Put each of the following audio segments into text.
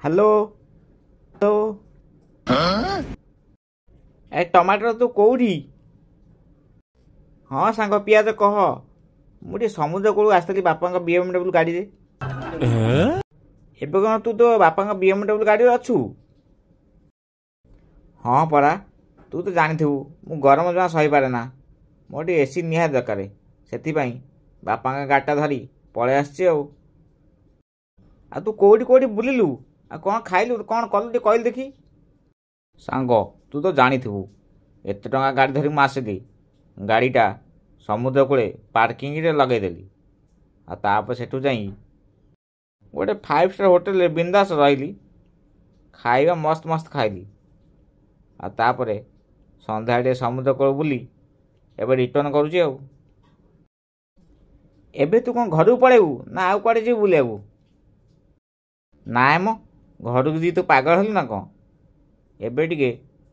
Hello hello ए टमाटर तू कौड़ी हाँ सांग पियाज कह मुझे समुद्र कूल आसती बापा BMW गाड़ी रे एबे कौन तू तो बापा BMW गाड़ी अच्छु हाँ परा तू तो जानी मु गरम जमा सही पारे ना मोर एसी निहाती दरकार से बापा गाड़ीटा धरी पलि आसची आ तू कौटी कौटी बुलिलु आ कौन खाइलु कौन कलु कहलु देखी सांग तू तो जानी एत टंका गाड़ी धरी मुझे गाड़ीटा समुद्र कूले पार्किंग रे लगेदेली आपर सेठू जाई गोटे 5 स्टार होटेल बिंदास रही खाଇବା मस्त मस्त खाइली आपर संध्या समुद्र कूल बुली एबे रिटर्न करुची एबे तू कौन घर पलैबू ना आउ कड़े जी बुलिया नाए मो घर को जी तू पागल हलु ना कौन एबे टिके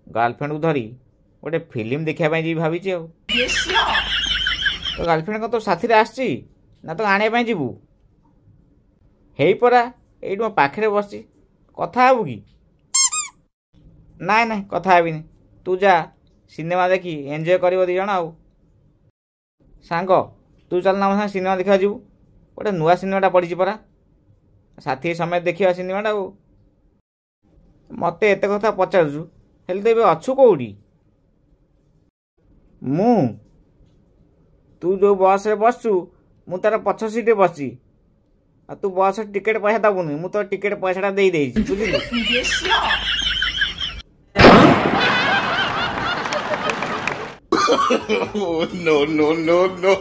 गर्लफ्रेंड को धरी गोटे फिल्म देखा जी भावी तो गर्लफ्रेंड को तो साथी आसची ना तो आने जीवु हे परा ये मो पाखे बस कथा हबु कि ना ना कथा हेबिनी तू जा सिनेमा देखी एंजॉय कर दी जन आउ सांग तू चलना मो सिनेमा देखा जीवु गोटे नुआ सिनेमाटा पड़ी परा साथी समेत देखा सिनेमाटा मत एत कथा पचारू हेल्ले तो ये अच्छु कौटी मु तू जो बस रे बसचु मु तार पछ सीटे बसची आ तू बस टिकेट पैसा दबुनी मु तो टिकेट पैसाटा दे देइछि बुझिलु no, no, no, no.